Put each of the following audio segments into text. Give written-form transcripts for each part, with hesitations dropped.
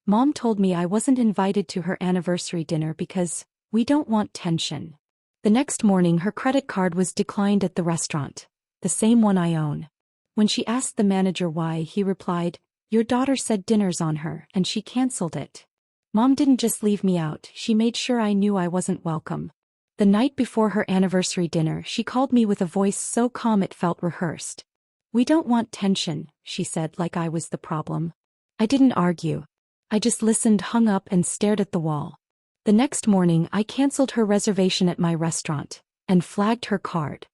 Mom told me I wasn't invited to her anniversary dinner because we don't want tension. The next morning her credit card was declined at the restaurant, the same one I own. When she asked the manager why, he replied, "Your daughter said dinner's on her and she canceled it." Mom didn't just leave me out, she made sure I knew I wasn't welcome. The night before her anniversary dinner, she called me with a voice so calm it felt rehearsed. "We don't want tension," she said, like I was the problem. I didn't argue. I just listened, hung up, and stared at the wall. The next morning I canceled her reservation at my restaurant and flagged her card.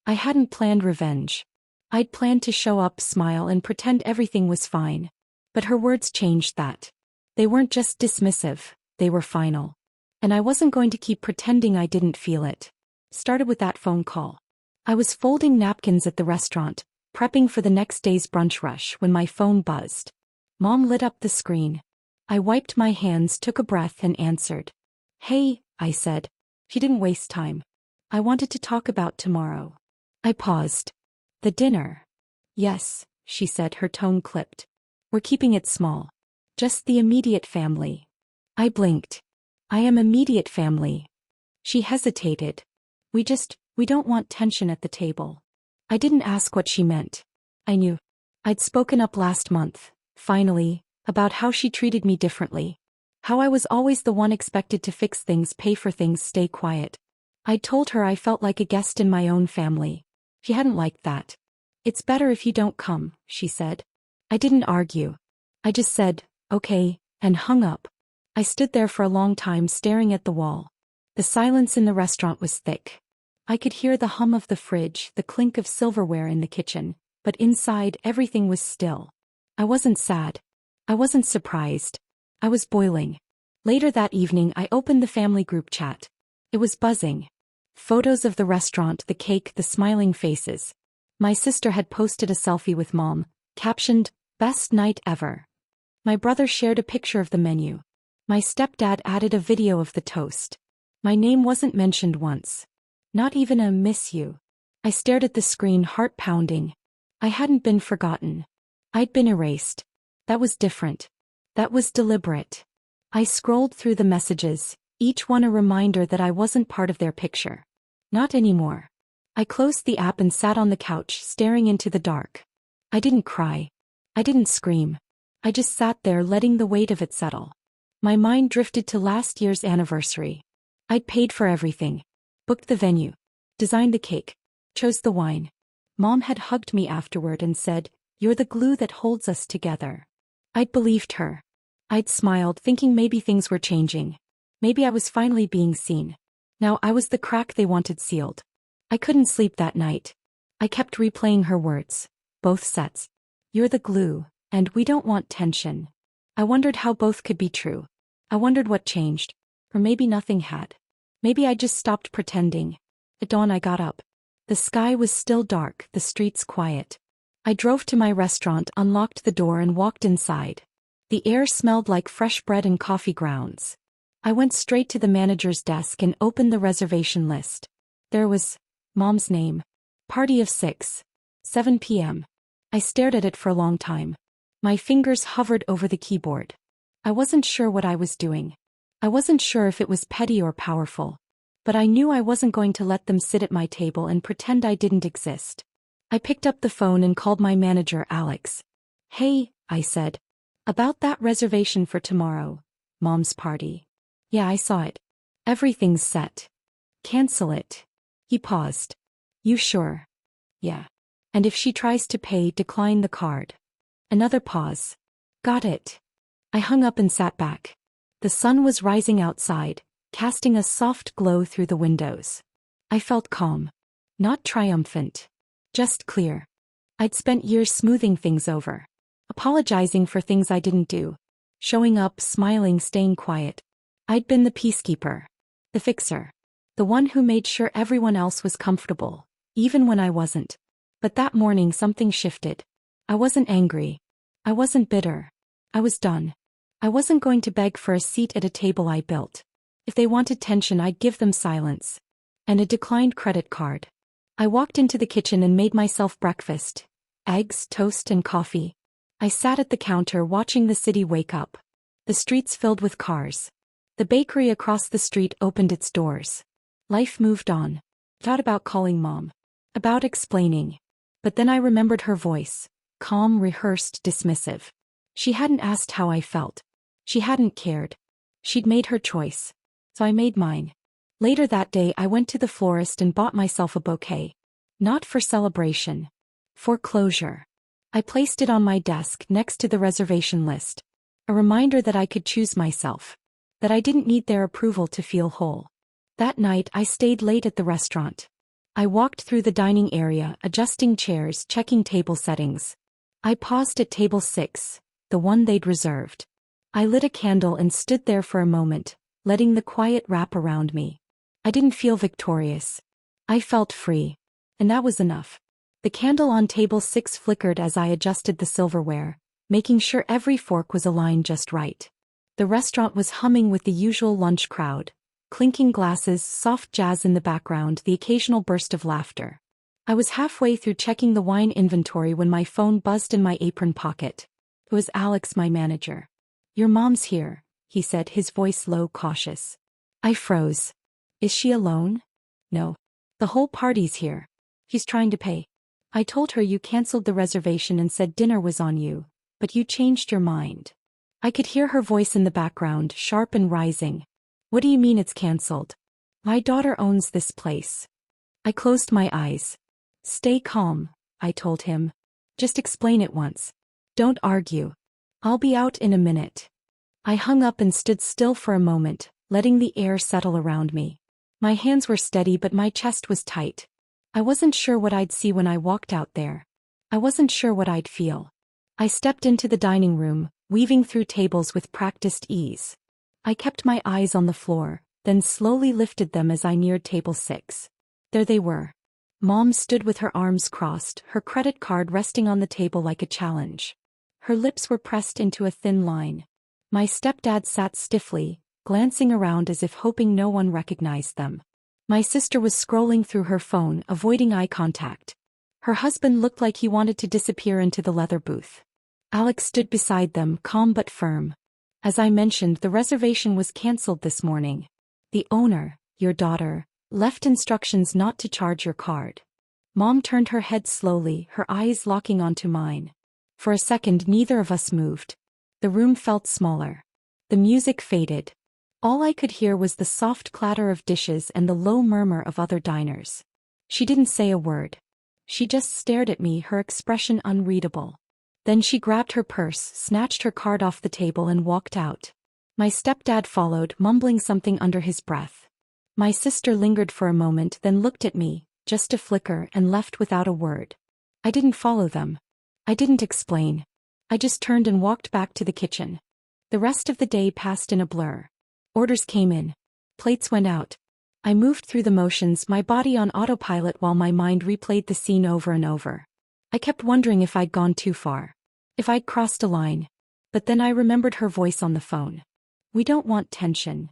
I hadn't planned revenge. I'd planned to show up, smile, and pretend everything was fine. But her words changed that. They weren't just dismissive, they were final. And I wasn't going to keep pretending I didn't feel it. Started with that phone call. I was folding napkins at the restaurant, prepping for the next day's brunch rush, when my phone buzzed. Mom lit up the screen. I wiped my hands, took a breath, and answered. "Hey," I said. She didn't waste time. "I wanted to talk about tomorrow." I paused. "The dinner?" "Yes," she said, her tone clipped. "We're keeping it small. Just the immediate family." I blinked. "I am immediate family." She hesitated. We don't want tension at the table." I didn't ask what she meant. I knew. I'd spoken up last month, finally, about how she treated me differently. How I was always the one expected to fix things, pay for things, stay quiet. I'd told her I felt like a guest in my own family. She hadn't liked that. "It's better if you don't come," she said. I didn't argue. I just said, "Okay," and hung up. I stood there for a long time staring at the wall. The silence in the restaurant was thick. I could hear the hum of the fridge, the clink of silverware in the kitchen, but inside everything was still. I wasn't sad. I wasn't surprised. I was boiling. Later that evening I opened the family group chat. It was buzzing. Photos of the restaurant, the cake, the smiling faces. My sister had posted a selfie with Mom, captioned, "Best night ever." My brother shared a picture of the menu. My stepdad added a video of the toast. My name wasn't mentioned once. Not even a "miss you." I stared at the screen, heart pounding. I hadn't been forgotten. I'd been erased. That was different. That was deliberate. I scrolled through the messages, each one a reminder that I wasn't part of their picture. Not anymore. I closed the app and sat on the couch, staring into the dark. I didn't cry. I didn't scream. I just sat there, letting the weight of it settle. My mind drifted to last year's anniversary. I'd paid for everything. Booked the venue. Designed the cake. Chose the wine. Mom had hugged me afterward and said, "You're the glue that holds us together." I'd believed her. I'd smiled, thinking maybe things were changing. Maybe I was finally being seen. Now I was the crack they wanted sealed. I couldn't sleep that night. I kept replaying her words. Both sets. "You're the glue, and we don't want tension." I wondered how both could be true. I wondered what changed. Or maybe nothing had. Maybe I just stopped pretending. At dawn I got up. The sky was still dark, the streets quiet. I drove to my restaurant, unlocked the door, and walked inside. The air smelled like fresh bread and coffee grounds. I went straight to the manager's desk and opened the reservation list. There was Mom's name. Party of 6. 7 p.m. I stared at it for a long time. My fingers hovered over the keyboard. I wasn't sure what I was doing. I wasn't sure if it was petty or powerful. But I knew I wasn't going to let them sit at my table and pretend I didn't exist. I picked up the phone and called my manager, Alex. "Hey," I said. "About that reservation for tomorrow. Mom's party." "Yeah, I saw it. Everything's set. Cancel it." He paused. "You sure?" "Yeah. And if she tries to pay, decline the card." Another pause. "Got it." I hung up and sat back. The sun was rising outside, casting a soft glow through the windows. I felt calm. Not triumphant. Just clear. I'd spent years smoothing things over. Apologizing for things I didn't do. Showing up, smiling, staying quiet. I'd been the peacekeeper. The fixer. The one who made sure everyone else was comfortable, even when I wasn't. But that morning something shifted. I wasn't angry. I wasn't bitter. I was done. I wasn't going to beg for a seat at a table I built. If they wanted tension, I'd give them silence. And a declined credit card. I walked into the kitchen and made myself breakfast. Eggs, toast, and coffee. I sat at the counter watching the city wake up. The streets filled with cars. The bakery across the street opened its doors. Life moved on. Thought about calling Mom. About explaining. But then I remembered her voice. Calm, rehearsed, dismissive. She hadn't asked how I felt. She hadn't cared. She'd made her choice. So I made mine. Later that day I went to the florist and bought myself a bouquet. Not for celebration. For closure. I placed it on my desk next to the reservation list. A reminder that I could choose myself. That I didn't need their approval to feel whole. That night I stayed late at the restaurant. I walked through the dining area, adjusting chairs, checking table settings. I paused at table 6, the one they'd reserved. I lit a candle and stood there for a moment, letting the quiet wrap around me. I didn't feel victorious. I felt free. And that was enough. The candle on table 6 flickered as I adjusted the silverware, making sure every fork was aligned just right. The restaurant was humming with the usual lunch crowd. Clinking glasses, soft jazz in the background, the occasional burst of laughter. I was halfway through checking the wine inventory when my phone buzzed in my apron pocket. It was Alex, my manager. "Your mom's here," he said, his voice low, cautious. I froze. "Is she alone?" "No. The whole party's here. He's trying to pay. I told her you canceled the reservation and said dinner was on you, but you changed your mind." I could hear her voice in the background, sharp and rising. "What do you mean it's canceled? My daughter owns this place." I closed my eyes. "Stay calm," I told him. "Just explain it once. Don't argue. I'll be out in a minute." I hung up and stood still for a moment, letting the air settle around me. My hands were steady but my chest was tight. I wasn't sure what I'd see when I walked out there. I wasn't sure what I'd feel. I stepped into the dining room, weaving through tables with practiced ease. I kept my eyes on the floor, then slowly lifted them as I neared table 6. There they were. Mom stood with her arms crossed, her credit card resting on the table like a challenge. Her lips were pressed into a thin line. My stepdad sat stiffly, glancing around as if hoping no one recognized them. My sister was scrolling through her phone, avoiding eye contact. Her husband looked like he wanted to disappear into the leather booth. Alex stood beside them, calm but firm. "As I mentioned, the reservation was canceled this morning. The owner, your daughter, left instructions not to charge your card." Mom turned her head slowly, her eyes locking onto mine. For a second neither of us moved. The room felt smaller. The music faded. All I could hear was the soft clatter of dishes and the low murmur of other diners. She didn't say a word. She just stared at me, her expression unreadable. Then she grabbed her purse, snatched her card off the table and walked out. My stepdad followed, mumbling something under his breath. My sister lingered for a moment, then looked at me, just a flicker, and left without a word. I didn't follow them. I didn't explain. I just turned and walked back to the kitchen. The rest of the day passed in a blur. Orders came in. Plates went out. I moved through the motions, my body on autopilot while my mind replayed the scene over and over. I kept wondering if I'd gone too far. If I'd crossed a line. But then I remembered her voice on the phone. "We don't want tension."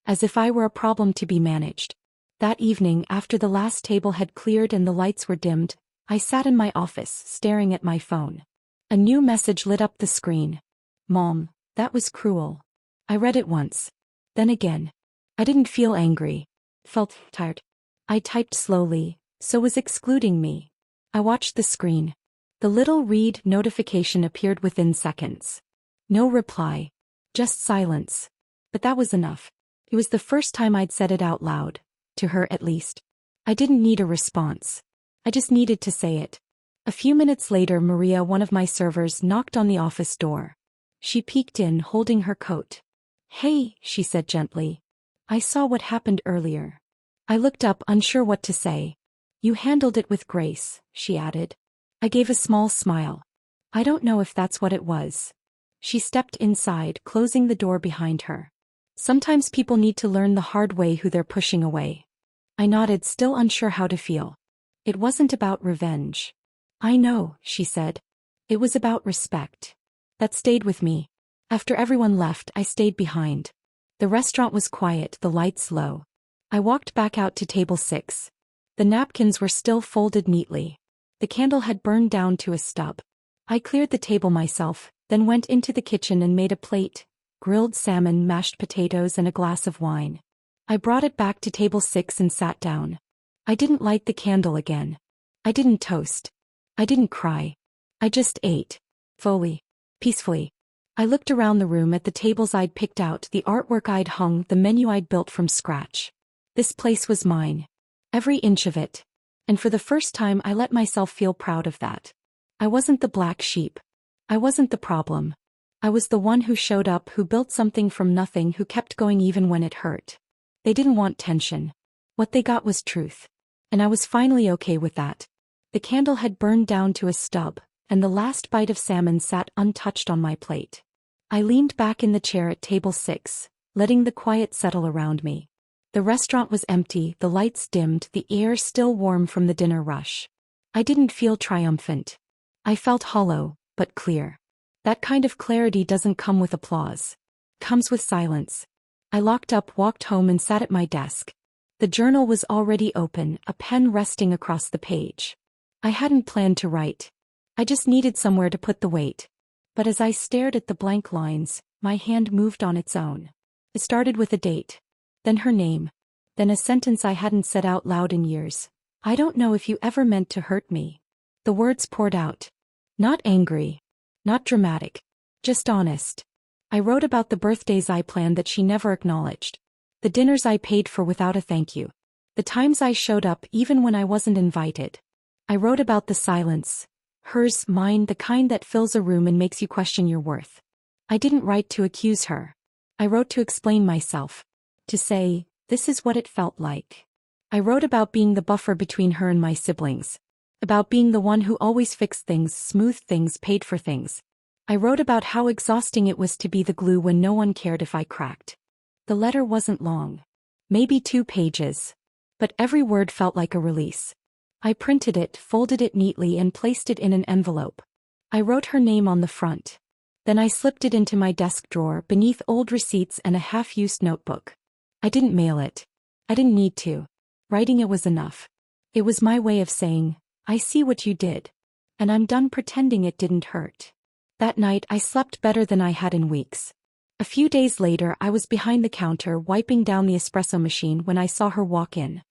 As if I were a problem to be managed. That evening, after the last table had cleared and the lights were dimmed, I sat in my office, staring at my phone. A new message lit up the screen. "Mom, that was cruel." I read it once. Then again. I didn't feel angry. Felt tired. I typed slowly, "So was excluding me." I watched the screen. The little read notification appeared within seconds. No reply. Just silence. But that was enough. It was the first time I'd said it out loud. To her, at least. I didn't need a response. I just needed to say it. A few minutes later, Maria, one of my servers, knocked on the office door. She peeked in, holding her coat. "Hey," she said gently. "I saw what happened earlier." I looked up, unsure what to say. "You handled it with grace," she added. I gave a small smile. "I don't know if that's what it was." She stepped inside, closing the door behind her. "Sometimes people need to learn the hard way who they're pushing away." I nodded, still unsure how to feel. "It wasn't about revenge." "I know," she said. "It was about respect." That stayed with me. After everyone left, I stayed behind. The restaurant was quiet, the lights low. I walked back out to table 6. The napkins were still folded neatly. The candle had burned down to a stub. I cleared the table myself, then went into the kitchen and made a plate, grilled salmon, mashed potatoes, and a glass of wine. I brought it back to table 6 and sat down. I didn't light the candle again. I didn't toast. I didn't cry. I just ate. Fully. Peacefully. I looked around the room at the tables I'd picked out, the artwork I'd hung, the menu I'd built from scratch. This place was mine. Every inch of it. And for the first time I let myself feel proud of that. I wasn't the black sheep. I wasn't the problem. I was the one who showed up, who built something from nothing, who kept going even when it hurt. They didn't want tension. What they got was truth. And I was finally okay with that. The candle had burned down to a stub, and the last bite of salmon sat untouched on my plate. I leaned back in the chair at table 6, letting the quiet settle around me. The restaurant was empty, the lights dimmed, the air still warm from the dinner rush. I didn't feel triumphant. I felt hollow, but clear. That kind of clarity doesn't come with applause. It comes with silence. I locked up, walked home, and sat at my desk. The journal was already open, a pen resting across the page. I hadn't planned to write. I just needed somewhere to put the weight. But as I stared at the blank lines, my hand moved on its own. It started with a date. Then her name. Then a sentence I hadn't said out loud in years. I don't know if you ever meant to hurt me. The words poured out. Not angry. Not dramatic. Just honest. I wrote about the birthdays I planned that she never acknowledged. The dinners I paid for without a thank you. The times I showed up even when I wasn't invited. I wrote about the silence. Hers, mine, the kind that fills a room and makes you question your worth. I didn't write to accuse her. I wrote to explain myself. To say, this is what it felt like. I wrote about being the buffer between her and my siblings. About being the one who always fixed things, smoothed things, paid for things. I wrote about how exhausting it was to be the glue when no one cared if I cracked. The letter wasn't long. Maybe 2 pages. But every word felt like a release. I printed it, folded it neatly, and placed it in an envelope. I wrote her name on the front. Then I slipped it into my desk drawer beneath old receipts and a half-used notebook. I didn't mail it. I didn't need to. Writing it was enough. It was my way of saying, I see what you did. And I'm done pretending it didn't hurt. That night I slept better than I had in weeks. A few days later I was behind the counter wiping down the espresso machine when I saw her walk in.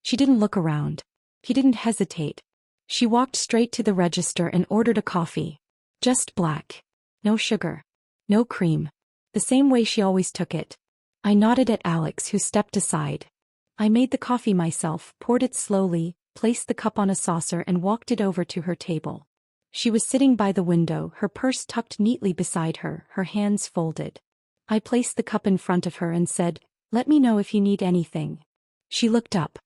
She didn't look around. She didn't hesitate. She walked straight to the register and ordered a coffee. Just black. No sugar. No cream. The same way she always took it. I nodded at Alex, who stepped aside. I made the coffee myself, poured it slowly, placed the cup on a saucer and walked it over to her table. She was sitting by the window, her purse tucked neatly beside her, her hands folded. I placed the cup in front of her and said, "Let me know if you need anything." She looked up.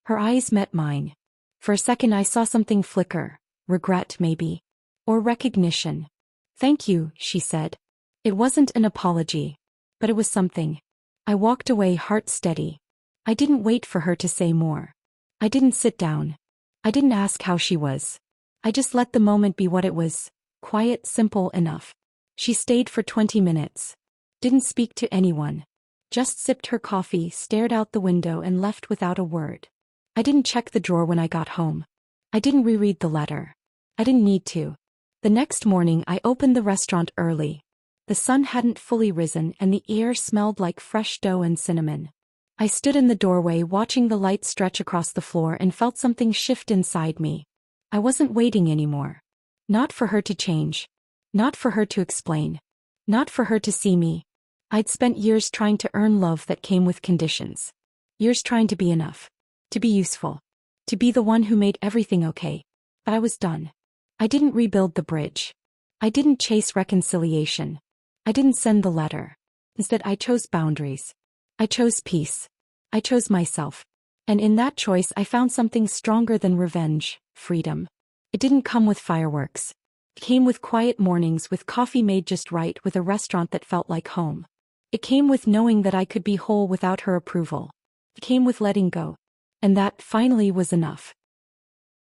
Her eyes met mine. For a second I saw something flicker. Regret, maybe. Or recognition. "Thank you," she said. It wasn't an apology. But it was something. I walked away, heart steady. I didn't wait for her to say more. I didn't sit down. I didn't ask how she was. I just let the moment be what it was. Quiet, simple enough. She stayed for 20 minutes. Didn't speak to anyone. Just sipped her coffee, stared out the window and left without a word. I didn't check the drawer when I got home. I didn't reread the letter. I didn't need to. The next morning I opened the restaurant early. The sun hadn't fully risen and the air smelled like fresh dough and cinnamon. I stood in the doorway watching the light stretch across the floor and felt something shift inside me. I wasn't waiting anymore. Not for her to change. Not for her to explain. Not for her to see me. I'd spent years trying to earn love that came with conditions. Years trying to be enough. To be useful. To be the one who made everything okay. But I was done. I didn't rebuild the bridge. I didn't chase reconciliation. I didn't send the letter. Instead, I chose boundaries. I chose peace. I chose myself. And in that choice I found something stronger than revenge, freedom. It didn't come with fireworks. It came with quiet mornings, with coffee made just right, with a restaurant that felt like home. It came with knowing that I could be whole without her approval. It came with letting go. And that, finally, was enough.